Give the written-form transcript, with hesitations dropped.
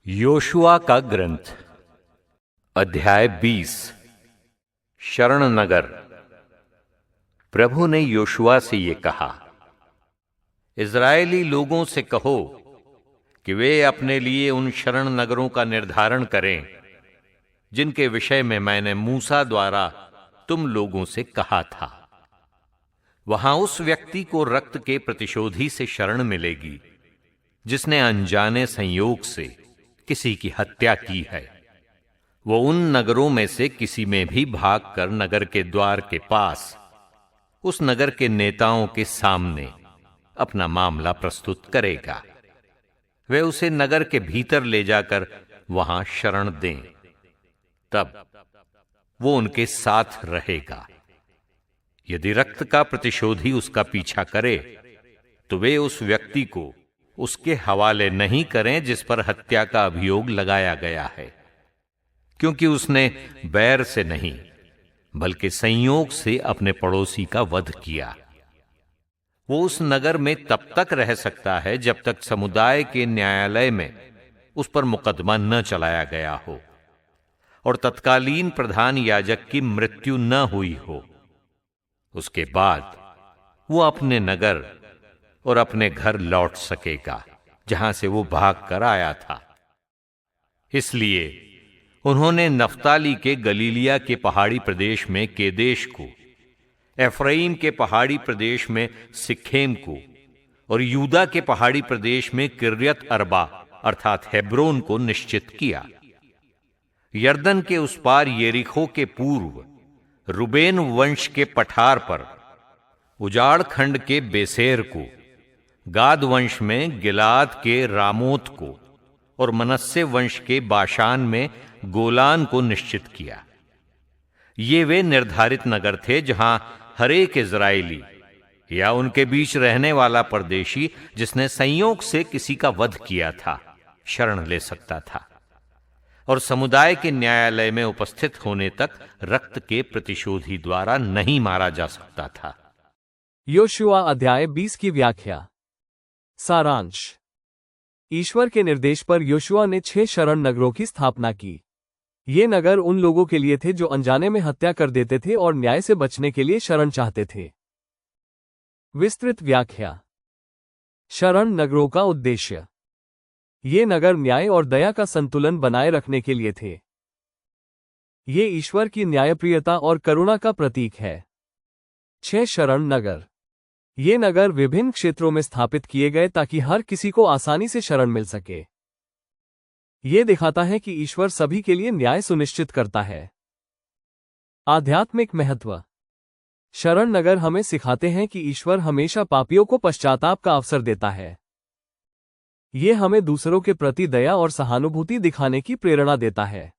Yoshua का ग्रंथ अध्याय 20। शरण नगर। प्रभु ने योशुआ से ये कहा, इज़राइली लोगों से कहो कि वे अपने लिए उन शरण नगरों का निर्धारण करें जिनके विषय में मैंने मूसा द्वारा तुम लोगों से कहा था। वहां उस व्यक्ति को रक्त के प्रतिशोधी से शरण मिलेगी जिसने अनजाने संयोग से किसी की हत्या की है। वो उन नगरों में से किसी में भी भागकर नगर के द्वार के पास उस नगर के नेताओं के सामने अपना मामला प्रस्तुत करेगा। वे उसे नगर के भीतर ले जाकर वहां शरण दें, तब वो उनके साथ रहेगा। यदि रक्त का प्रतिशोधी उसका पीछा करे तो वे उस व्यक्ति को उसके हवाले नहीं करें जिस पर हत्या का अभियोग लगाया गया है, क्योंकि उसने बैर से नहीं बल्कि संयोग से अपने पड़ोसी का वध किया। वो उस नगर में तब तक रह सकता है जब तक समुदाय के न्यायालय में उस पर मुकदमा न चलाया गया हो और तत्कालीन प्रधान याजक की मृत्यु न हुई हो। उसके बाद वो अपने नगर और अपने घर लौट सकेगा जहां से वो भाग कर आया था। इसलिए उन्होंने नफ्ताली के गलीलिया के पहाड़ी प्रदेश में केदेश को, एफ्राइम के पहाड़ी प्रदेश में सिखेम को और यूदा के पहाड़ी प्रदेश में किर्यत अर्बा अर्थात हेब्रोन को निश्चित किया। यर्दन के उस पार येरिखो के पूर्व रुबेन वंश के पठार पर उजाड़ खंड के बेसेर को, गाद वंश में गिलाद के रामोत को और मनस्से वंश के बाशान में गोलान को निश्चित किया। ये वे निर्धारित नगर थे जहां हर एक इज़राइली या उनके बीच रहने वाला परदेशी जिसने संयोग से किसी का वध किया था शरण ले सकता था और समुदाय के न्यायालय में उपस्थित होने तक रक्त के प्रतिशोधी द्वारा नहीं मारा जा सकता था। योशुआ अध्याय 20 की व्याख्या। सारांश। ईश्वर के निर्देश पर योशुआ ने 6 शरण नगरों की स्थापना की। ये नगर उन लोगों के लिए थे जो अनजाने में हत्या कर देते थे और न्याय से बचने के लिए शरण चाहते थे। विस्तृत व्याख्या। शरण नगरों का उद्देश्य। ये नगर न्याय और दया का संतुलन बनाए रखने के लिए थे। ये ईश्वर की न्यायप्रियता और करुणा का प्रतीक है। 6 शरण नगर। ये नगर विभिन्न क्षेत्रों में स्थापित किए गए ताकि हर किसी को आसानी से शरण मिल सके। ये दिखाता है कि ईश्वर सभी के लिए न्याय सुनिश्चित करता है। आध्यात्मिक महत्व। शरण नगर हमें सिखाते हैं कि ईश्वर हमेशा पापियों को पश्चाताप का अवसर देता है। ये हमें दूसरों के प्रति दया और सहानुभूति दिखाने की प्रेरणा देता है।